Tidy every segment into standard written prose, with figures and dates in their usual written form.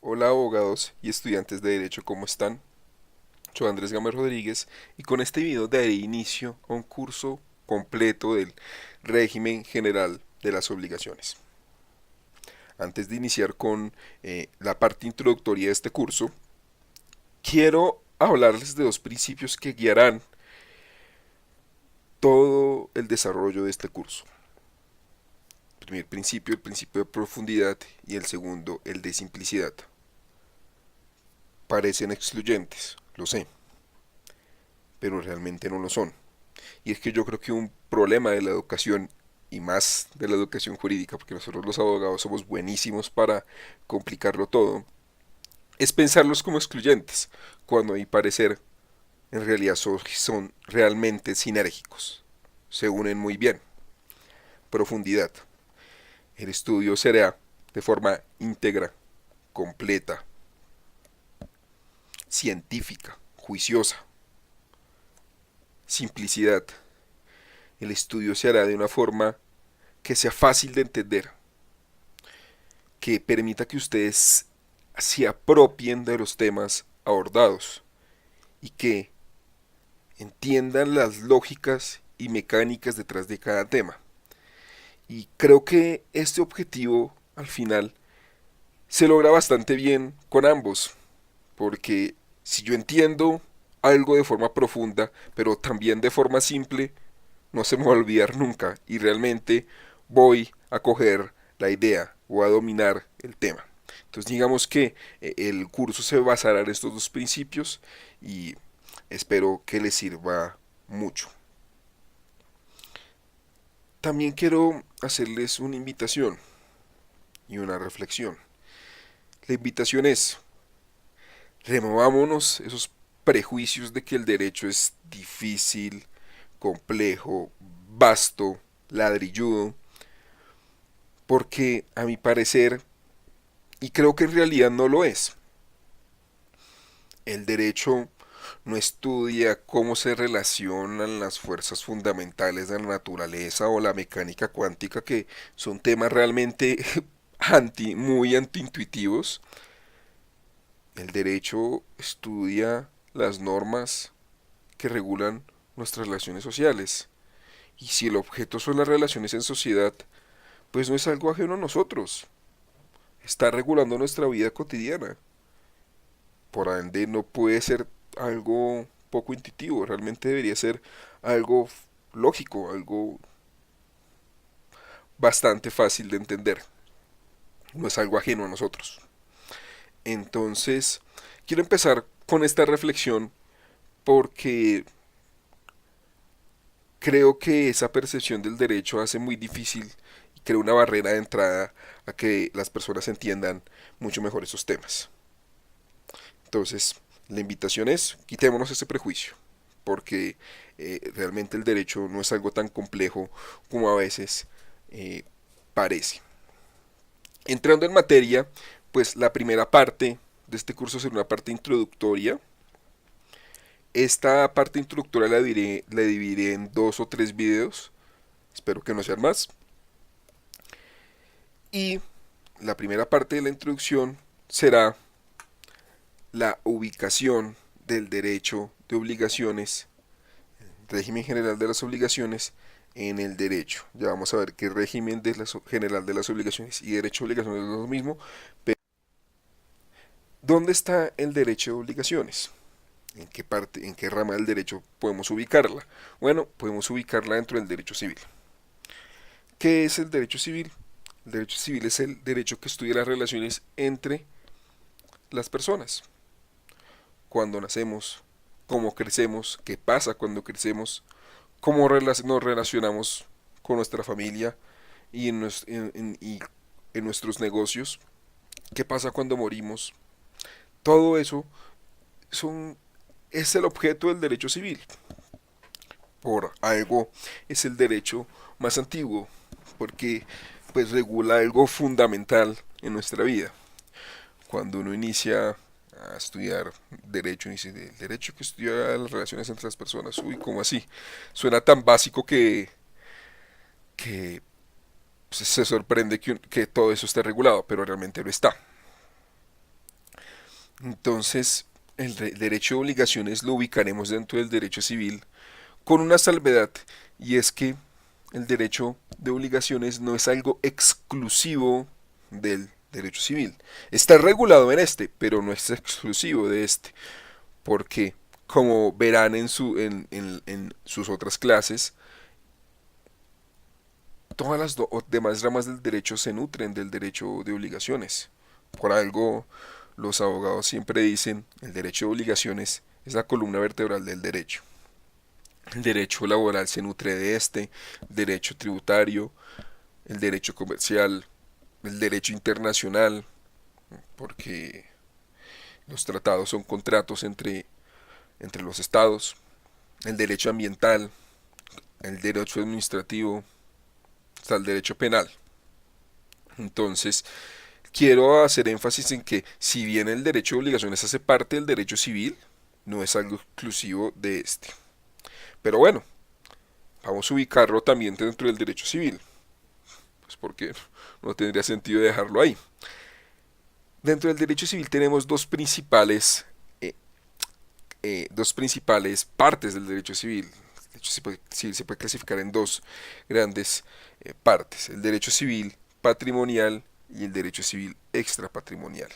Hola abogados y estudiantes de Derecho, ¿cómo están? Soy Andrés Gámez Rodríguez y con este video daré inicio a un curso completo del régimen general de las obligaciones. Antes de iniciar con la parte introductoria de este curso, quiero hablarles de dos principios que guiarán todo el desarrollo de este curso. El primer principio, el principio de profundidad, y el segundo, el de simplicidad. Parecen excluyentes, lo sé, pero realmente no lo son. Y es que yo creo que un problema de la educación, y más de la educación jurídica, porque nosotros los abogados somos buenísimos para complicarlo todo, es pensarlos como excluyentes, cuando a mi parecer en realidad son realmente sinérgicos. Se unen muy bien. Profundidad. El estudio será de forma íntegra, completa, científica, juiciosa. Simplicidad. El estudio se hará de una forma que sea fácil de entender, que permita que ustedes se apropien de los temas abordados y que entiendan las lógicas y mecánicas detrás de cada tema. Y creo que este objetivo al final se logra bastante bien con ambos, porque si yo entiendo algo de forma profunda, pero también de forma simple, no se me va a olvidar nunca y realmente voy a coger la idea o a dominar el tema. Entonces digamos que el curso se basará en estos dos principios y espero que les sirva mucho. También quiero hacerles una invitación y una reflexión. La invitación es, removámonos esos prejuicios de que el derecho es difícil, complejo, vasto, ladrilludo, porque a mi parecer, y creo que en realidad no lo es, el derecho no estudia cómo se relacionan las fuerzas fundamentales de la naturaleza o la mecánica cuántica, que son temas realmente muy antiintuitivos. El derecho estudia las normas que regulan nuestras relaciones sociales. Y si el objeto son las relaciones en sociedad, pues no es algo ajeno a nosotros. Está regulando nuestra vida cotidiana. Por ende, no puede ser algo poco intuitivo. Realmente debería ser algo lógico, algo bastante fácil de entender. No es algo ajeno a nosotros. Entonces, quiero empezar con esta reflexión porque creo que esa percepción del derecho hace muy difícil y crea una barrera de entrada a que las personas entiendan mucho mejor esos temas. Entonces, la invitación es, quitémonos ese prejuicio, porque realmente el derecho no es algo tan complejo como a veces eh, parece. Entrando en materia, pues la primera parte de este curso será una parte introductoria. Esta parte introductoria la dividiré en dos o tres videos, espero que no sean más. Y la primera parte de la introducción será la ubicación del derecho de obligaciones, régimen general de las obligaciones en el derecho. Ya vamos a ver qué régimen de general de las obligaciones y derecho de obligaciones es lo mismo. Pero ¿dónde está el derecho de obligaciones? ¿En qué parte, en qué rama del derecho podemos ubicarla? Bueno, podemos ubicarla dentro del derecho civil. ¿Qué es el derecho civil? El derecho civil es el derecho que estudia las relaciones entre las personas. Cuando nacemos, cómo crecemos, qué pasa cuando crecemos, cómo nos relacionamos con nuestra familia y y en nuestros negocios, qué pasa cuando morimos. Todo eso son, es el objeto del derecho civil. Por algo es el derecho más antiguo, porque pues regula algo fundamental en nuestra vida. Cuando uno inicia a estudiar derecho, dice, el derecho que estudia las relaciones entre las personas, uy, ¿cómo así? Suena tan básico que se sorprende que todo eso esté regulado, pero realmente lo está. Entonces, derecho de obligaciones lo ubicaremos dentro del derecho civil con una salvedad, y es que el derecho de obligaciones no es algo exclusivo del derecho civil. Está regulado en este, pero no es exclusivo de este, porque como verán en sus otras clases, todas las demás ramas del derecho se nutren del derecho de obligaciones. Por algo, los abogados siempre dicen, el derecho de obligaciones es la columna vertebral del derecho. El derecho laboral se nutre de este, derecho tributario, el derecho comercial, el derecho internacional, porque los tratados son contratos entre los estados, el derecho ambiental, el derecho administrativo, hasta el derecho penal. Entonces, quiero hacer énfasis en que si bien el derecho de obligaciones hace parte del derecho civil, no es algo exclusivo de este. Pero bueno, vamos a ubicarlo también dentro del derecho civil, pues porque no tendría sentido dejarlo ahí. Dentro del derecho civil tenemos dos principales partes del derecho civil. El derecho civil se puede clasificar en dos grandes partes: el derecho civil patrimonial y el derecho civil extrapatrimonial.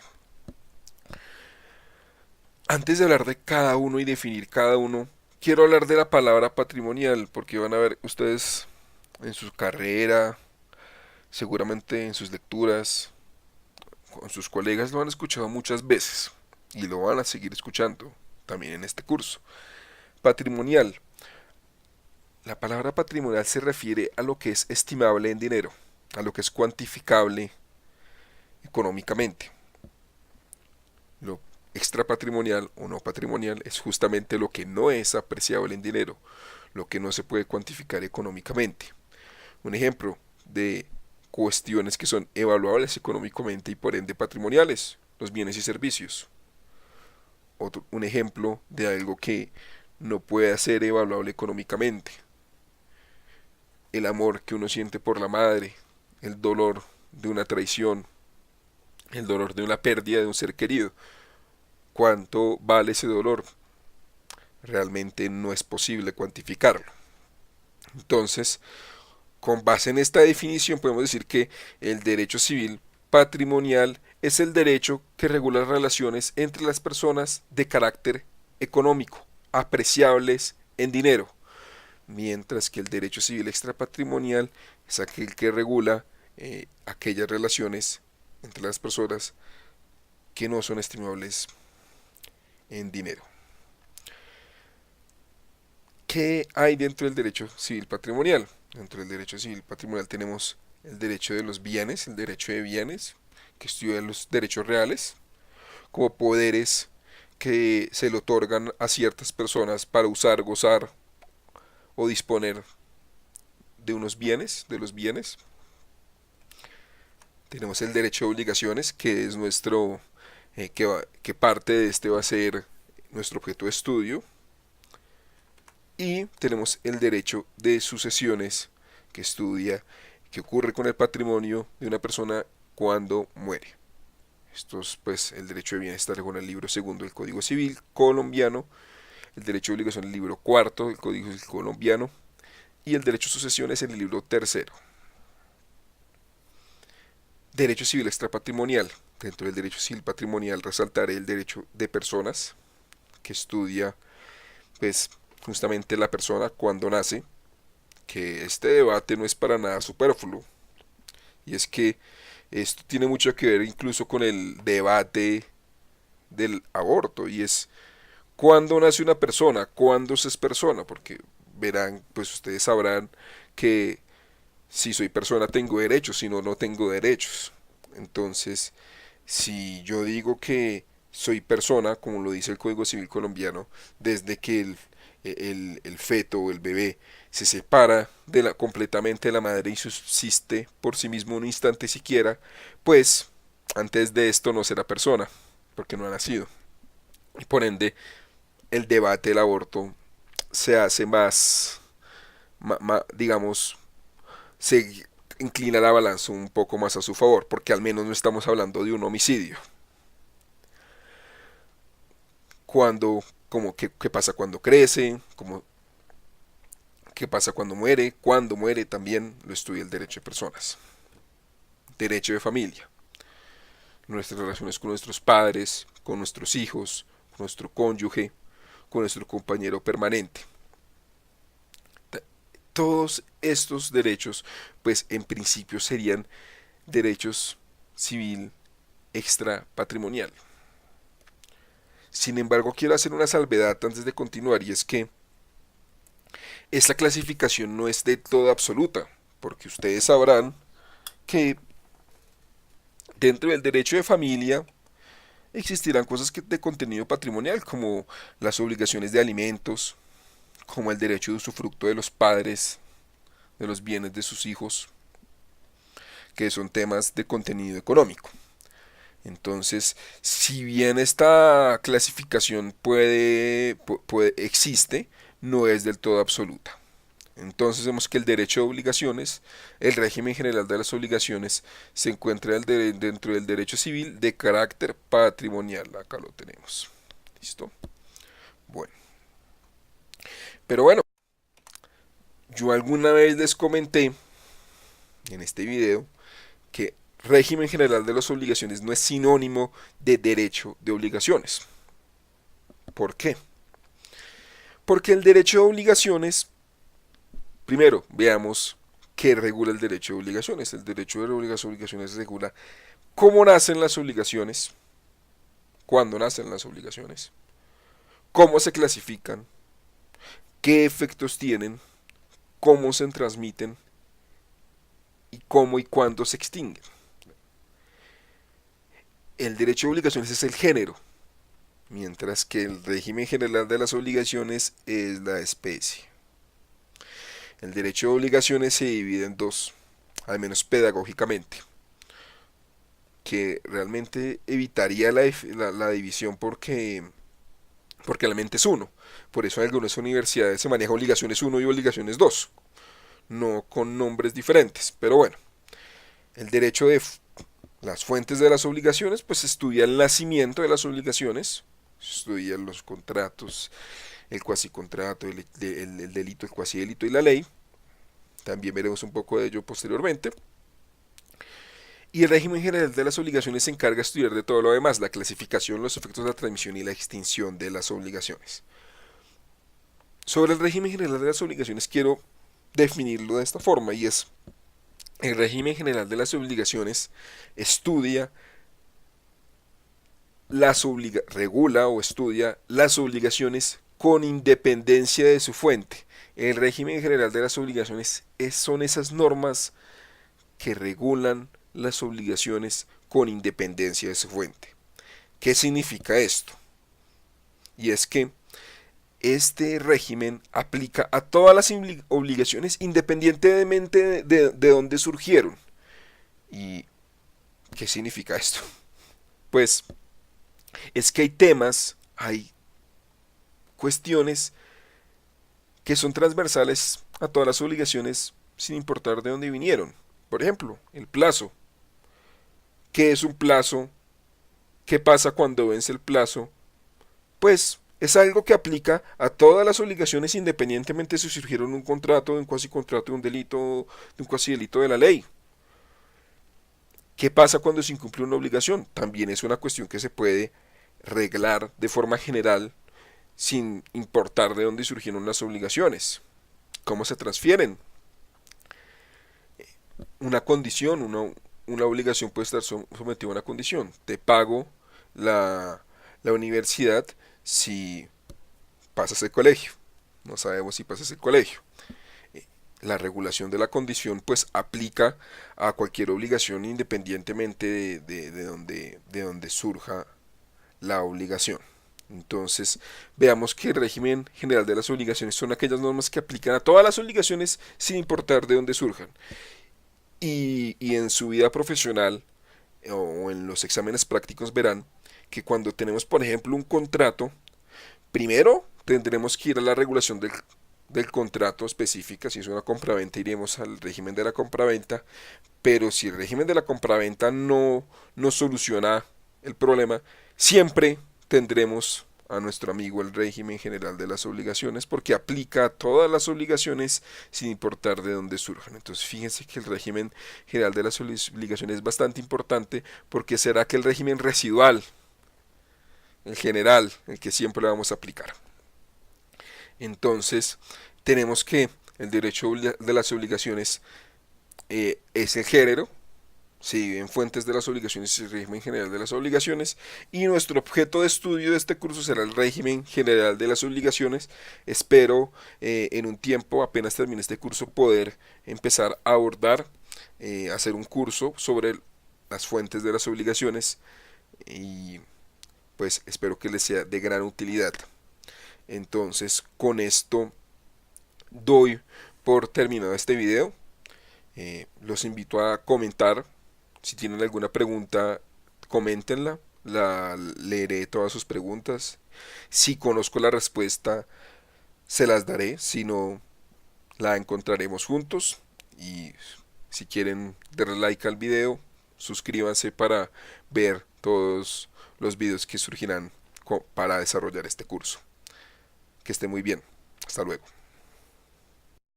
Antes de hablar de cada uno y definir cada uno, quiero hablar de la palabra patrimonial, porque van a ver ustedes en su carrera, seguramente en sus lecturas, con sus colegas lo han escuchado muchas veces y lo van a seguir escuchando también en este curso. Patrimonial. La palabra patrimonial se refiere a lo que es estimable en dinero, a lo que es cuantificable económicamente. Lo extrapatrimonial o no patrimonial es justamente lo que no es apreciable en dinero, lo que no se puede cuantificar económicamente. Un ejemplo de cuestiones que son evaluables económicamente y por ende patrimoniales: los bienes y servicios. Un ejemplo de algo que no puede ser evaluable económicamente: el amor que uno siente por la madre, el dolor de una traición, el dolor de una pérdida de un ser querido. ¿Cuánto vale ese dolor? Realmente no es posible cuantificarlo. Entonces, con base en esta definición podemos decir que el derecho civil patrimonial es el derecho que regula las relaciones entre las personas de carácter económico, apreciables en dinero, mientras que el derecho civil extrapatrimonial es aquel que regula aquellas relaciones entre las personas que no son estimables en dinero. ¿Qué hay dentro del derecho civil patrimonial? Dentro del derecho civil patrimonial tenemos el derecho de los bienes, el derecho de bienes, que estudia los derechos reales, como poderes que se le otorgan a ciertas personas para usar, gozar o disponer de unos bienes, de los bienes. Tenemos el derecho de obligaciones, que es que parte de este va a ser nuestro objeto de estudio. Y tenemos el derecho de sucesiones, que estudia qué ocurre con el patrimonio de una persona cuando muere. Pues, el derecho de bienestar con el libro segundo del Código Civil colombiano, el derecho de obligación en el libro cuarto del Código Civil colombiano y el derecho de sucesiones en el libro tercero. Derecho civil extrapatrimonial. Dentro del derecho civil patrimonial resaltaré el derecho de personas, que estudia pues justamente la persona cuando nace, que este debate no es para nada superfluo, y es que esto tiene mucho que ver incluso con el debate del aborto, y es cuándo nace una persona, cuándo se es persona, porque verán, pues ustedes sabrán que si soy persona tengo derechos, si no, no tengo derechos. Entonces, si yo digo que soy persona, como lo dice el Código Civil colombiano, desde que el feto o el bebé se separa completamente de la madre y subsiste por sí mismo un instante siquiera, pues antes de esto no será persona, porque no ha nacido. Y por ende, el debate del aborto se hace digamos, se inclina la balanza un poco más a su favor, porque al menos no estamos hablando de un homicidio. qué pasa cuando crece, qué pasa cuando muere también lo estudia el derecho de personas, derecho de familia, nuestras relaciones con nuestros padres, con nuestros hijos, con nuestro cónyuge, con nuestro compañero permanente. Todos estos derechos, pues en principio serían derechos civil extra patrimonial. Sin embargo, quiero hacer una salvedad antes de continuar, y es que esta clasificación no es de todo absoluta, porque ustedes sabrán que dentro del derecho de familia existirán cosas de contenido patrimonial, como las obligaciones de alimentos, como el derecho de usufructo de los padres, de los bienes de sus hijos, que son temas de contenido económico. Entonces, si bien esta clasificación existe, no es del todo absoluta. Entonces vemos que el derecho de obligaciones, el régimen general de las obligaciones, se encuentra dentro del derecho civil de carácter patrimonial. Acá lo tenemos. ¿Listo? Bueno. Pero bueno, yo alguna vez les comenté en este video que régimen general de las obligaciones no es sinónimo de derecho de obligaciones. ¿Por qué? Porque el derecho de obligaciones, primero, veamos qué regula el derecho de obligaciones. El derecho de las obligaciones regula cómo nacen las obligaciones, cuándo nacen las obligaciones, cómo se clasifican, qué efectos tienen, cómo se transmiten y cómo y cuándo se extinguen. El derecho de obligaciones es el género, mientras que el régimen general de las obligaciones es la especie. El derecho de obligaciones se divide en dos, al menos pedagógicamente, que realmente evitaría la división porque realmente es uno. Por eso en algunas universidades se maneja obligaciones 1 y obligaciones 2, no con nombres diferentes. Pero bueno, el derecho de las fuentes de las obligaciones, pues estudia el nacimiento de las obligaciones, estudia los contratos, el cuasicontrato, el delito, el cuasidelito y la ley. También veremos un poco de ello posteriormente. Y el régimen general de las obligaciones se encarga de estudiar de todo lo demás, la clasificación, los efectos de la transmisión y la extinción de las obligaciones. Sobre el régimen general de las obligaciones quiero definirlo de esta forma, y es: el régimen general de las obligaciones estudia regula o estudia las obligaciones con independencia de su fuente. El régimen general de las obligaciones son esas normas que regulan las obligaciones con independencia de su fuente. ¿Qué significa esto? Y es que este régimen aplica a todas las obligaciones independientemente de dónde surgieron. ¿Y qué significa esto? Pues es que hay temas, hay cuestiones que son transversales a todas las obligaciones sin importar de dónde vinieron. Por ejemplo, el plazo. ¿Qué es un plazo? ¿Qué pasa cuando vence el plazo? Pues es algo que aplica a todas las obligaciones independientemente si surgieron de un contrato, de un cuasicontrato, de un delito, de un cuasidelito de la ley. ¿Qué pasa cuando se incumple una obligación? También es una cuestión que se puede reglar de forma general sin importar de dónde surgieron las obligaciones. ¿Cómo se transfieren? Una condición, una obligación puede estar sometida a una condición. Te pago la universidad si pasas el colegio. No sabemos si pasas el colegio. La regulación de la condición pues aplica a cualquier obligación independientemente de donde surja la obligación. Entonces, veamos que el régimen general de las obligaciones son aquellas normas que aplican a todas las obligaciones sin importar de dónde surjan. Y en su vida profesional o en los exámenes prácticos verán que cuando tenemos, por ejemplo, un contrato, primero tendremos que ir a la regulación del contrato específica. Si es una compraventa, iremos al régimen de la compraventa, pero si el régimen de la compraventa no soluciona el problema, siempre tendremos a nuestro amigo el régimen general de las obligaciones, porque aplica a todas las obligaciones sin importar de dónde surjan. Entonces fíjense que el régimen general de las obligaciones es bastante importante, porque será que el régimen residual, el general, el que siempre le vamos a aplicar. Entonces tenemos que el derecho de las obligaciones es el género, se divide en fuentes de las obligaciones y el régimen general de las obligaciones, y nuestro objeto de estudio de este curso será el régimen general de las obligaciones. Espero en un tiempo, apenas termine este curso, poder empezar a abordar, hacer un curso sobre las fuentes de las obligaciones, y pues espero que les sea de gran utilidad. Entonces con esto doy por terminado este video. Los invito a comentar. Si tienen alguna pregunta, coméntenla. Leeré todas sus preguntas. Si conozco la respuesta, se las daré. Si no, la encontraremos juntos. Y si quieren darle like al video, suscríbanse para ver todos los videos que surgirán para desarrollar este curso. Que esté muy bien. Hasta luego.